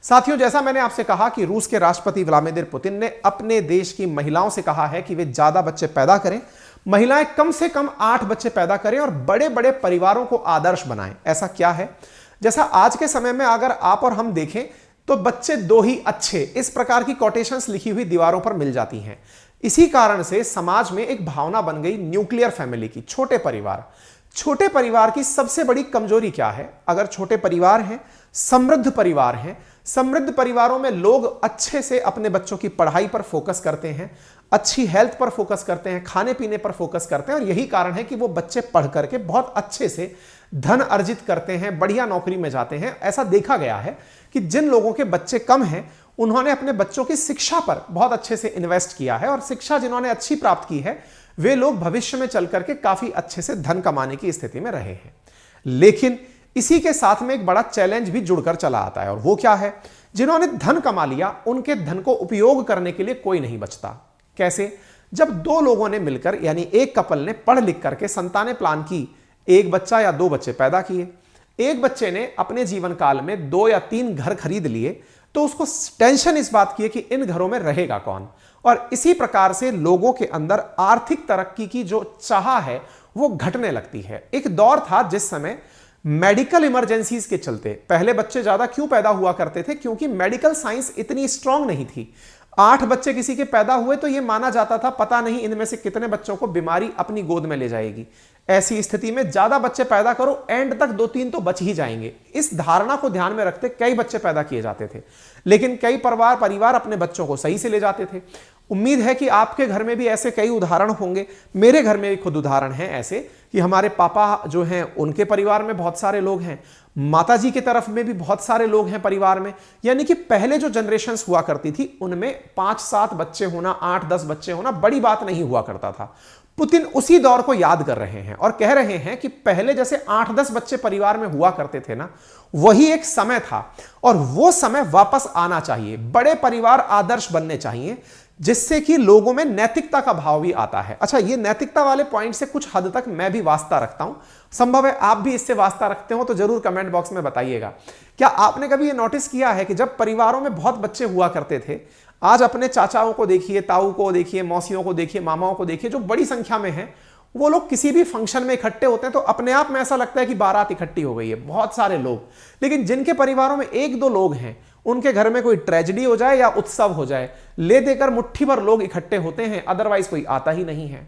साथियों, जैसा मैंने आपसे कहा कि रूस के राष्ट्रपति व्लादिमीर पुतिन ने अपने देश की महिलाओं से कहा है कि वे ज्यादा बच्चे पैदा करें, महिलाएं कम से कम 8 बच्चे पैदा करें और बड़े बड़े परिवारों को आदर्श बनाएं। ऐसा क्या है? जैसा आज के समय में अगर आप और हम देखें तो बच्चे 2 ही अच्छे, इस प्रकार की कोटेशंस लिखी हुई दीवारों पर मिल जाती हैं। इसी कारण से समाज में एक भावना बन गई न्यूक्लियर फैमिली की, छोटे परिवार। छोटे परिवार की सबसे बड़ी कमजोरी क्या है? अगर छोटे परिवार हैं, समृद्ध परिवार हैं, समृद्ध परिवारों में लोग अच्छे से अपने बच्चों की पढ़ाई पर फोकस करते हैं, अच्छी हेल्थ पर फोकस करते हैं, खाने पीने पर फोकस करते हैं और यही कारण है कि वो बच्चे पढ़ करके बहुत अच्छे से धन अर्जित करते हैं, बढ़िया नौकरी में जाते हैं। ऐसा देखा गया है कि जिन लोगों के बच्चे कम हैं उन्होंने अपने बच्चों की शिक्षा पर बहुत अच्छे से इन्वेस्ट किया है और शिक्षा जिन्होंने अच्छी प्राप्त की है वे लोग भविष्य में चल करके काफी अच्छे से धन कमाने की स्थिति में रहे हैं। लेकिन इसी के साथ में एक बड़ा चैलेंज भी जुड़कर चला आता है और वो क्या है? जिन्होंने धन कमा लिया उनके धन को उपयोग करने के लिए कोई नहीं बचता। कैसे? जब 2 लोगों ने मिलकर यानी एक कपल ने पढ़ लिख करके संतानें प्लान की, 1 बच्चा या 2 बच्चे पैदा किए, एक बच्चे ने अपने जीवन काल में 2 या 3 घर खरीद लिए तो उसको टेंशन इस बात की है कि इन घरों में रहेगा कौन। और इसी प्रकार से लोगों के अंदर आर्थिक तरक्की की जो चाह है वो घटने लगती है। एक दौर था जिस समय मेडिकल इमरजेंसीज के चलते पहले बच्चे ज्यादा क्यों पैदा हुआ करते थे? क्योंकि मेडिकल साइंस इतनी स्ट्रांग नहीं थी। 8 बच्चे किसी के पैदा हुए तो यह माना जाता था पता नहीं इनमें से कितने बच्चों को बीमारी अपनी गोद में ले जाएगी। ऐसी स्थिति में ज्यादा बच्चे पैदा करो, एंड तक 2-3 तो बच ही जाएंगे। इस धारणा को ध्यान में रखते कई बच्चे पैदा किए जाते थे, लेकिन कई परिवार अपने बच्चों को सही से ले जाते थे। उम्मीद है कि आपके घर में भी ऐसे कई उदाहरण होंगे। मेरे घर में भी खुद उदाहरण हैं ऐसे कि हमारे पापा जो हैं उनके परिवार में बहुत सारे लोग हैं, माताजी की तरफ में भी बहुत सारे लोग हैं परिवार में। यानी कि पहले जो जनरेशंस हुआ करती थी उनमें 5-7 बच्चे होना, 8-10 बच्चे होना बड़ी बात नहीं हुआ करता था। पुतिन उसी दौर को याद कर रहे हैं और कह रहे हैं कि पहले जैसे 8-10 बच्चे परिवार में हुआ करते थे ना, वही एक समय था और वो समय वापस आना चाहिए। बड़े परिवार आदर्श बनने चाहिए जिससे कि लोगों में नैतिकता का भाव भी आता है। अच्छा, ये नैतिकता वाले पॉइंट से कुछ हद तक मैं भी वास्ता रखता हूं, संभव है आप भी इससे वास्ता रखते हो तो जरूर कमेंट बॉक्स में बताइएगा। क्या आपने कभी ये नोटिस किया है कि जब परिवारों में बहुत बच्चे हुआ करते थे, आज अपने चाचाओं को देखिए, ताऊ को देखिए, मौसियों को देखिए, मामाओं को देखिए, जो बड़ी संख्या में हैं, वो लोग किसी भी फंक्शन में इकट्ठे होते हैं तो अपने आप में ऐसा लगता है कि बारात इकट्ठी हो गई है, बहुत सारे लोग। लेकिन जिनके परिवारों में 1-2 लोग हैं, उनके घर में कोई ट्रेजेडी हो जाए या उत्सव हो जाए, ले देकर मुट्ठी भर लोग इकट्ठे होते हैं, अदरवाइज कोई आता ही नहीं है।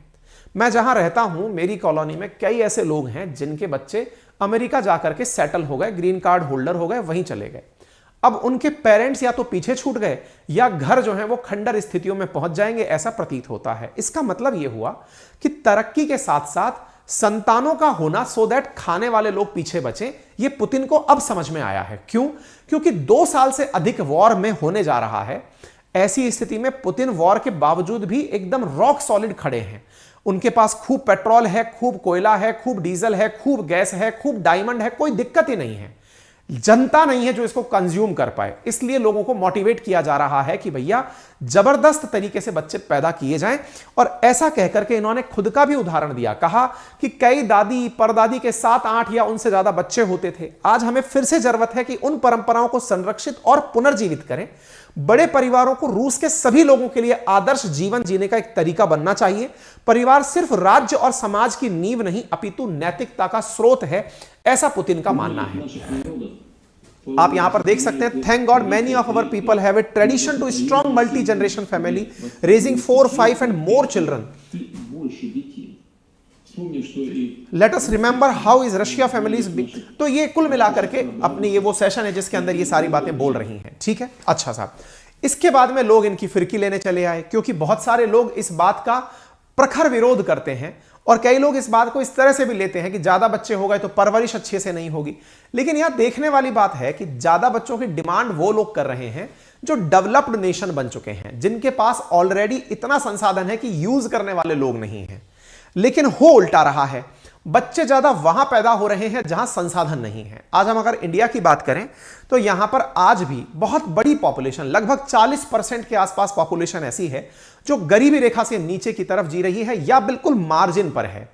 मैं जहां रहता हूं, मेरी कॉलोनी में कई ऐसे लोग हैं जिनके बच्चे अमेरिका जाकर के सेटल हो गए, ग्रीन कार्ड होल्डर हो गए, वहीं चले गए। अब उनके पेरेंट्स या तो पीछे छूट गए या घर जो है वो खंडर स्थितियों में पहुंच जाएंगे, ऐसा प्रतीत होता है। इसका मतलब यह हुआ कि तरक्की के साथ साथ संतानों का होना, सो दैट खाने वाले लोग पीछे बचें, यह पुतिन को अब समझ में आया है। क्यों? क्योंकि 2 साल से अधिक वॉर में होने जा रहा है। ऐसी स्थिति में पुतिन वॉर के बावजूद भी एकदम रॉक सॉलिड खड़े हैं। उनके पास खूब पेट्रोल है, खूब कोयला है, खूब डीजल है, खूब गैस है, खूब डायमंड है, कोई दिक्कत ही नहीं है। जनता नहीं है जो इसको कंज्यूम कर पाए, इसलिए लोगों को मोटिवेट किया जा रहा है कि भैया जबरदस्त तरीके से बच्चे पैदा किए जाएं। और ऐसा कहकर के इन्होंने खुद का भी उदाहरण दिया, कहा कि कई दादी परदादी के 7-8 या उनसे ज्यादा बच्चे होते थे। आज हमें फिर से जरूरत है कि उन परंपराओं को संरक्षित और पुनर्जीवित करें। बड़े परिवारों को रूस के सभी लोगों के लिए आदर्श जीवन जीने का एक तरीका बनना चाहिए। परिवार सिर्फ राज्य और समाज की नींव नहीं अपितु नैतिकता का स्रोत है, ऐसा पुतिन का मानना है। आप यहां पर देख सकते हैं, thank God many of our people have a tradition to strong multi generation family raising 4, 5 and more children. Let us remember how is Russia families big. तो ये कुल मिलाकर के अपनी ये वो सेशन है जिसके अंदर ये सारी बातें बोल रही हैं। ठीक है, अच्छा साहब। इसके बाद में लोग इनकी फिरकी लेने चले आए, क्योंकि बहुत सारे लोग इस बात का प्रखर विरोध करते हैं और कई लोग इस बात को इस तरह से भी लेते हैं कि ज्यादा बच्चे हो गए तो परवरिश अच्छे से नहीं होगी। लेकिन यहां देखने वाली बात है कि ज्यादा बच्चों की डिमांड वो लोग कर रहे हैं जो डेवलप्ड नेशन बन चुके हैं, जिनके पास ऑलरेडी इतना संसाधन है कि यूज करने वाले लोग नहीं हैं। लेकिन हो उल्टा रहा है, बच्चे ज्यादा वहां पैदा हो रहे हैं जहां संसाधन नहीं है। आज हम अगर इंडिया की बात करें तो यहां पर आज भी बहुत बड़ी पॉपुलेशन, लगभग 40% के आसपास पॉपुलेशन ऐसी है जो गरीबी रेखा से नीचे की तरफ जी रही है या बिल्कुल मार्जिन पर है।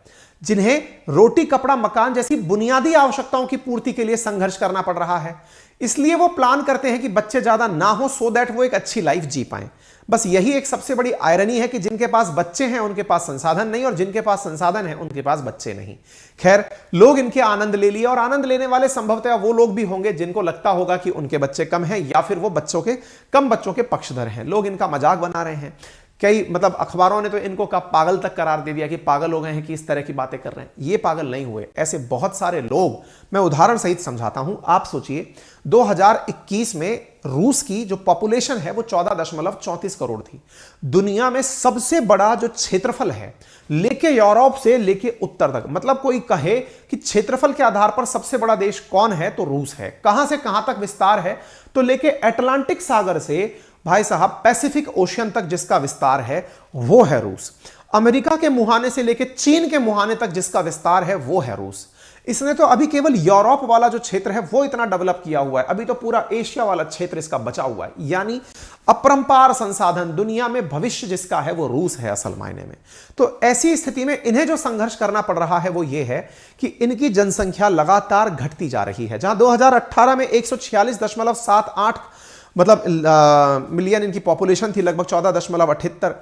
जिन्हें रोटी कपड़ा मकान जैसी बुनियादी आवश्यकताओं की पूर्ति के लिए संघर्ष करना पड़ रहा है। इसलिए वो प्लान करते हैं कि बच्चे ज्यादा ना हो, सो दैट वो एक अच्छी लाइफ जी पाएं। बस यही एक सबसे बड़ी आयरनी है कि जिनके पास बच्चे हैं उनके पास संसाधन नहीं, और जिनके पास संसाधन है उनके पास बच्चे नहीं। खैर, लोग इनके आनंद ले लिए, और आनंद लेने वाले संभवतः वो लोग भी होंगे जिनको लगता होगा कि उनके बच्चे कम हैं, या फिर वो कम बच्चों के पक्षधर हैं। लोग इनका मजाक बना रहे हैं। कई अखबारों ने तो इनको का पागल तक करार दे दिया कि पागल हो गए हैं कि इस तरह की बातें कर रहे हैं। ये पागल नहीं हुए, ऐसे बहुत सारे लोग, मैं उदाहरण सहित समझाता हूं। आप सोचिए 2021 में रूस की जो पॉपुलेशन है वो 14.34 करोड़ थी। दुनिया में सबसे बड़ा जो क्षेत्रफल है, लेके यूरोप से लेके उत्तर तक, मतलब कोई कहे कि क्षेत्रफल के आधार पर सबसे बड़ा देश कौन है तो रूस है। कहां से कहां तक विस्तार है तो लेके अटलांटिक सागर से भाई साहब पैसिफिक ओशियन तक जिसका विस्तार है वो है रूस। अमेरिका के मुहाने से लेके चीन के मुहाने तक जिसका विस्तार है वो है रूस। इसने तो अभी केवल यूरोप वाला जो क्षेत्र है वो इतना डेवलप किया हुआ है, अभी तो पूरा एशिया वाला क्षेत्र इसका बचा हुआ है। यानी अपरंपार संसाधन, दुनिया में भविष्य जिसका है वो रूस है असल मायने में। तो ऐसी स्थिति में इन्हें जो संघर्ष करना पड़ रहा है वो ये है कि इनकी जनसंख्या लगातार घटती जा रही है। जहां 2018 में 146.78 मिलियन इनकी पॉपुलेशन थी, लगभग 14.78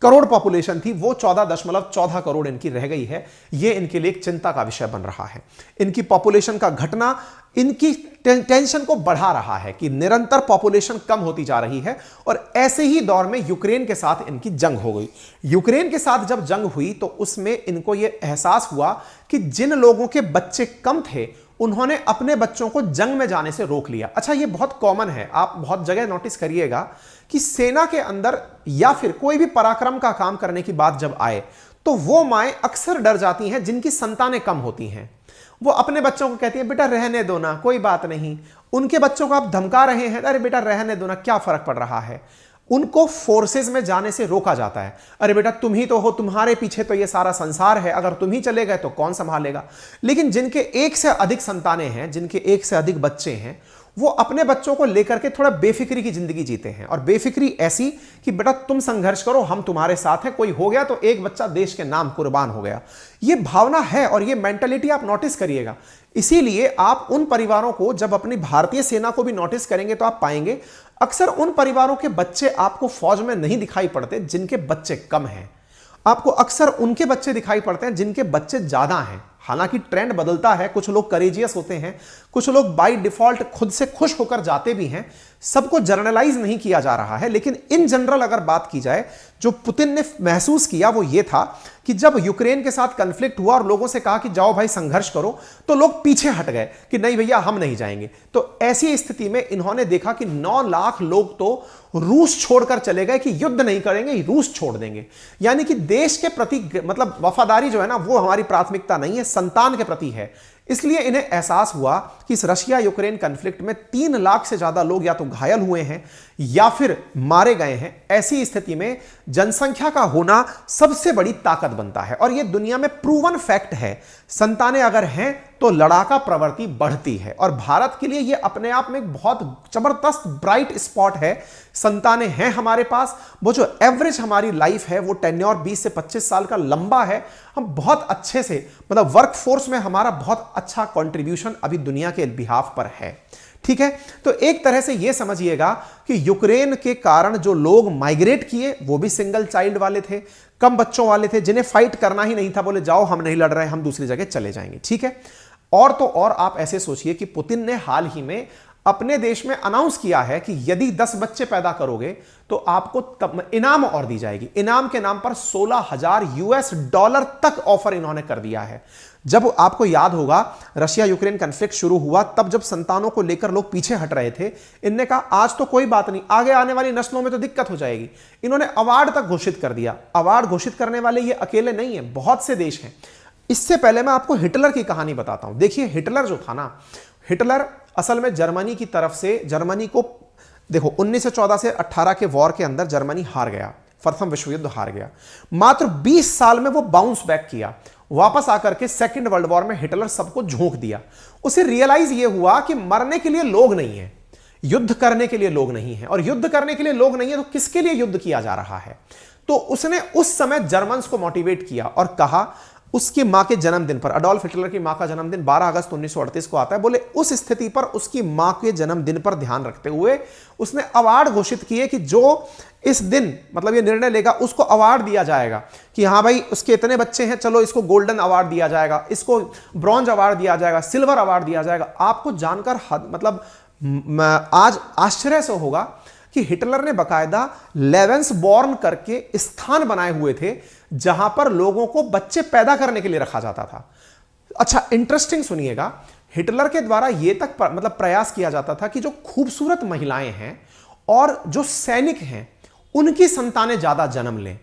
करोड़ पॉपुलेशन थी, वो 14.14 करोड़ इनकी रह गई है। ये इनके लिए एक चिंता का विषय बन रहा है। इनकी पॉपुलेशन का घटना इनकी टेंशन को बढ़ा रहा है कि निरंतर पॉपुलेशन कम होती जा रही है। और ऐसे ही दौर में यूक्रेन के साथ इनकी जंग हो गई। यूक्रेन के साथ जब जंग हुई तो उसमें इनको यह एहसास हुआ कि जिन लोगों के बच्चे कम थे उन्होंने अपने बच्चों को जंग में जाने से रोक लिया। अच्छा, ये बहुत कॉमन है, आप बहुत जगह नोटिस करिएगा कि सेना के अंदर या फिर कोई भी पराक्रम का काम करने की बात जब आए तो वो माएं अक्सर डर जाती हैं जिनकी संतानें कम होती हैं। वो अपने बच्चों को कहती हैं बेटा रहने दो ना, कोई बात नहीं। उनके बच्चों को आप धमका रहे हैं, अरे बेटा रहने दो ना, क्या फर्क पड़ रहा है। उनको फोर्सेस में जाने से रोका जाता है। अरे बेटा तुम ही तो हो, तुम्हारे पीछे तो ये सारा संसार है, अगर तुम ही चले गए तो कौन संभालेगा। लेकिन जिनके एक से अधिक संतानें हैं, जिनके एक से अधिक बच्चे हैं, वो अपने बच्चों को लेकर के थोड़ा बेफिक्री की जिंदगी जीते हैं। और बेफिक्री ऐसी कि बेटा तुम संघर्ष करो, हम तुम्हारे साथ हैं, कोई हो गया तो एक बच्चा देश के नाम कुर्बान हो गया। ये भावना है और ये मेंटालिटी आप नोटिस करिएगा। इसीलिए आप उन परिवारों को जब अपनी भारतीय सेना को भी नोटिस करेंगे तो आप पाएंगे अक्सर उन परिवारों के बच्चे आपको फौज में नहीं दिखाई पड़ते जिनके बच्चे कम हैं। आपको अक्सर उनके बच्चे दिखाई पड़ते हैं जिनके बच्चे ज्यादा हैं। हालांकि ट्रेंड बदलता है, कुछ लोग करेजियस होते हैं, कुछ लोग बाय डिफॉल्ट खुद से खुश होकर जाते भी हैं। सबको जर्नलाइज नहीं किया जा रहा है, लेकिन इन जनरल अगर बात की जाए, जो पुतिन ने महसूस किया वो ये था कि जब यूक्रेन के साथ कन्फ्लिक्ट हुआ और लोगों से कहा कि जाओ भाई संघर्ष करो, तो लोग पीछे हट गए कि नहीं भैया हम नहीं जाएंगे। तो ऐसी स्थिति में इन्होंने देखा कि 9 लाख लोग तो रूस छोड़कर चले गए कि युद्ध नहीं करेंगे, रूस छोड़ देंगे। यानी कि देश के प्रति वफादारी जो है ना, वो हमारी प्राथमिकता नहीं है, संतान के प्रति है। इसलिए इन्हें एहसास हुआ कि इस रशिया यूक्रेन कन्फ्लिक्ट में 3 लाख से ज्यादा लोग या तो घायल हुए हैं या फिर मारे गए हैं। ऐसी स्थिति में जनसंख्या का होना सबसे बड़ी ताकत बनता है और यह दुनिया में प्रूवन फैक्ट है। संतानें अगर हैं तो लड़ाका प्रवृत्ति बढ़ती है और भारत के लिए यह अपने आप में एक बहुत जबरदस्त ब्राइट स्पॉट है। संतानें हैं हमारे पास, वो जो एवरेज हमारी लाइफ है वो टेन्योर 20 से 25 साल का लंबा है। हम बहुत अच्छे से वर्क फोर्स में हमारा बहुत अच्छा कंट्रीब्यूशन अभी दुनिया के बिहाफ पर है। ठीक है, तो एक तरह से यह समझिएगा कि यूक्रेन के कारण जो लोग माइग्रेट किए वो भी सिंगल चाइल्ड वाले थे, कम बच्चों वाले थे, जिन्हें फाइट करना ही नहीं था, बोले जाओ हम नहीं लड़ रहे, हम दूसरी जगह चले जाएंगे। ठीक है, और तो और आप ऐसे सोचिए कि पुतिन ने हाल ही में अपने देश में अनाउंस किया है कि यदि 10 बच्चे पैदा करोगे तो आपको इनाम और दी जाएगी। इनाम के नाम पर $16,000 तक ऑफर इन्होंने कर दिया है। जब आपको याद होगा रशिया यूक्रेन कन्फ्लिक्ट शुरू हुआ, तब जब संतानों को लेकर लोग पीछे हट रहे थे, इनने कहा आज तो कोई बात नहीं, आगे आने वाली नस्लों में तो दिक्कत हो जाएगी। इन्होंने अवार्ड तक घोषित कर दिया। अवार्ड घोषित करने वाले ये अकेले नहीं है, बहुत से देश हैं। इससे पहले मैं आपको हिटलर की कहानी बताता हूं। देखिए हिटलर जो था ना, हिटलर असल में जर्मनी की तरफ से, जर्मनी को देखो 1914 से 18 के वॉर के अंदर जर्मनी हार गया, प्रथम विश्व युद्ध हार गया। मात्र 20 साल में वो बाउंस बैक किया, वापस आकर के सेकंड वर्ल्ड वॉर में हिटलर सबको झोंक दिया। उसे रियलाइज ये हुआ कि मरने के लिए लोग नहीं है, युद्ध करने के लिए लोग नहीं है, और युद्ध करने के लिए लोग नहीं है तो किसके लिए युद्ध किया जा रहा है। तो उसने उस समय जर्मन्स को मोटिवेट किया और कहा उसकी मां के जन्मदिन पर, अडोल्फ हिटलर की मां का जन्मदिन 12 अगस्त 1938 को आता है, बोले उस स्थिति पर उसकी मां के जन्मदिन पर ध्यान रखते हुए उसने अवार्ड घोषित किए कि जो इस दिन मतलब ये निर्णय लेगा उसको अवार्ड दिया जाएगा कि हाँ भाई उसके इतने बच्चे हैं, चलो इसको गोल्डन अवार्ड दिया जाएगा, इसको ब्रॉन्ज अवार्ड दिया जाएगा, सिल्वर अवार्ड दिया जाएगा। आपको जानकर मतलब आज आश्चर्य से होगा कि हिटलर ने बकायदा लेवेंसबॉर्न करके स्थान बनाए हुए थे जहां पर लोगों को बच्चे पैदा करने के लिए रखा जाता था। अच्छा, इंटरेस्टिंग सुनिएगा, हिटलर के द्वारा यह तक मतलब प्रयास किया जाता था कि जो खूबसूरत महिलाएं हैं और जो सैनिक हैं उनकी संतानें ज्यादा जन्म लें।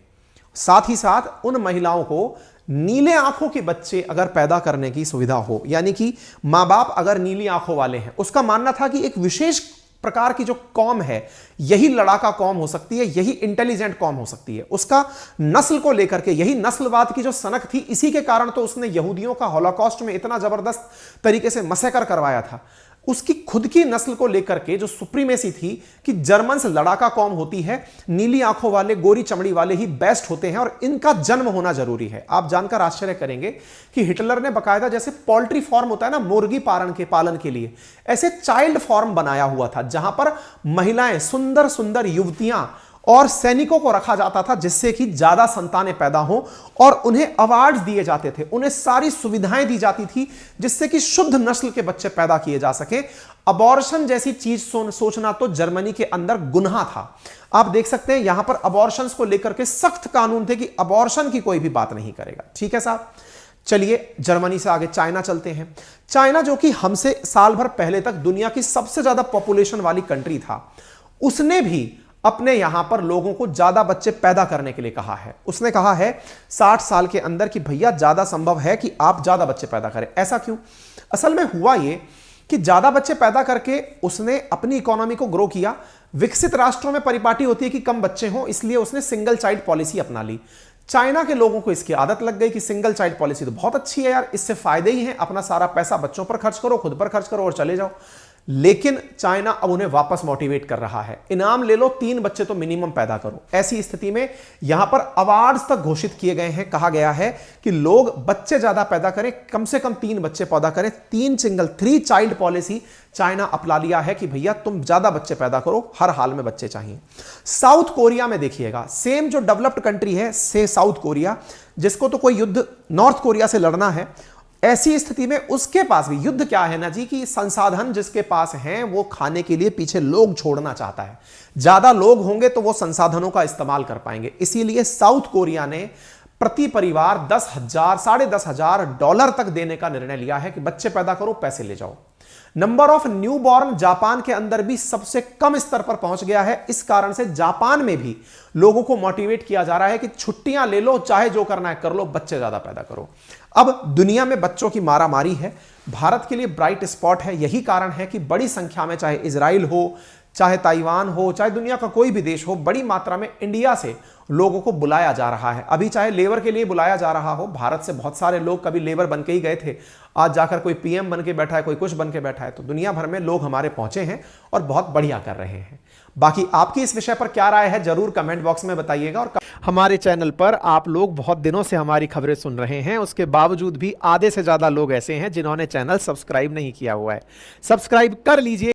साथ ही साथ उन महिलाओं को नीले आंखों के बच्चे अगर पैदा करने की सुविधा हो, यानी कि मां बाप अगर नीली आंखों वाले हैं, उसका मानना था कि एक विशेष प्रकार की जो कौम है यही लड़ाका कौम हो सकती है, यही इंटेलिजेंट कौम हो सकती है। उसका नस्ल को लेकर के यही नस्लवाद की जो सनक थी, इसी के कारण तो उसने यहूदियों का हॉलोकॉस्ट में इतना जबरदस्त तरीके से मसैकर करवाया था। उसकी खुद की नस्ल को लेकर के जो सुप्रीमेसी थी कि जर्मन्स लड़ाका कौम होती है, नीली आंखों वाले गोरी चमड़ी वाले ही बेस्ट होते हैं और इनका जन्म होना जरूरी है। आप जानकर आश्चर्य करेंगे कि हिटलर ने बकायदा जैसे पोल्ट्री फार्म होता है ना मुर्गी पालन के लिए, ऐसे चाइल्ड फार्म बनाया हुआ था जहां पर महिलाएं, सुंदर सुंदर युवतियां और सैनिकों को रखा जाता था जिससे कि ज्यादा संतानें पैदा हो और उन्हें अवार्ड दिए जाते थे, उन्हें सारी सुविधाएं दी जाती थी जिससे कि शुद्ध नस्ल के बच्चे पैदा किए जा सके। अबॉर्शन जैसी चीज सोचना तो जर्मनी के अंदर गुनाह था। आप देख सकते हैं यहां पर अबॉर्शन को लेकर के सख्त कानून थे कि अबॉर्शन की कोई भी बात नहीं करेगा। ठीक है साहब, चलिए जर्मनी से आगे चाइना चलते हैं। चाइना जो कि हमसे साल भर पहले तक दुनिया की सबसे ज्यादा पॉपुलेशन वाली कंट्री था, उसने भी अपने यहां पर लोगों को ज्यादा बच्चे पैदा करने के लिए कहा है। उसने कहा है 60 साल के अंदर कि भैया ज्यादा संभव है कि आप ज्यादा बच्चे पैदा करें। ऐसा क्यों? असल में हुआ यह कि ज्यादा बच्चे पैदा करके उसने अपनी इकोनॉमी को ग्रो किया। विकसित राष्ट्रों में परिपाटी होती है कि कम बच्चे हों, इसलिए उसने सिंगल चाइल्ड पॉलिसी अपना ली। चाइना के लोगों को इसकी आदत लग गई कि सिंगल चाइल्ड पॉलिसी तो बहुत अच्छी है यार, इससे फायदे ही हैं, अपना सारा पैसा बच्चों पर खर्च करो, खुद पर खर्च करो और चले जाओ। लेकिन चाइना अब उन्हें वापस मोटिवेट कर रहा है, इनाम ले लो, 3 बच्चे तो मिनिमम पैदा करो। ऐसी स्थिति में यहां पर अवार्ड्स तक घोषित किए गए हैं। कहा गया है कि लोग बच्चे ज्यादा पैदा करें, कम से कम 3 बच्चे पैदा करें। 3 चाइल्ड पॉलिसी चाइना अपना लिया है कि भैया तुम ज्यादा बच्चे पैदा करो, हर हाल में बच्चे चाहिए। साउथ कोरिया में देखिएगा, सेम जो डेवलप्ड कंट्री है से साउथ कोरिया, जिसको तो कोई युद्ध नॉर्थ कोरिया से लड़ना है, ऐसी स्थिति में उसके पास भी युद्ध क्या है ना जी कि संसाधन जिसके पास हैं वो खाने के लिए पीछे लोग छोड़ना चाहता है। ज्यादा लोग होंगे तो वो संसाधनों का इस्तेमाल कर पाएंगे। इसीलिए साउथ कोरिया ने प्रति परिवार 10,000 $10,500 तक देने का निर्णय लिया है कि बच्चे पैदा करो, पैसे ले जाओ। नंबर ऑफ न्यूबॉर्न जापान के अंदर भी सबसे कम स्तर पर पहुंच गया है। इस कारण से जापान में भी लोगों को मोटिवेट किया जा रहा है कि छुट्टियां ले लो, चाहे जो करना है कर लो, बच्चे ज्यादा पैदा करो। अब दुनिया में बच्चों की मारामारी है, भारत के लिए ब्राइट स्पॉट है। यही कारण है कि बड़ी संख्या में चाहे इजराइल हो, चाहे ताइवान हो, चाहे दुनिया का कोई भी देश हो, बड़ी मात्रा में इंडिया से लोगों को बुलाया जा रहा है। अभी चाहे लेबर के लिए बुलाया जा रहा हो, भारत से बहुत सारे लोग कभी लेबर बन के ही गए थे, आज जाकर कोई पीएम बन के बैठा है, कोई कुछ बन के बैठा है। तो दुनिया भर में लोग हमारे पहुंचे हैं और बहुत बढ़िया कर रहे हैं। बाकी आपकी इस विषय पर क्या राय है जरूर कमेंट बॉक्स में बताइएगा। और हमारे चैनल पर आप लोग बहुत दिनों से हमारी खबरें सुन रहे हैं, उसके बावजूद भी आधे से ज्यादा लोग ऐसे हैं जिन्होंने चैनल सब्सक्राइब नहीं किया हुआ है। सब्सक्राइब कर लीजिए।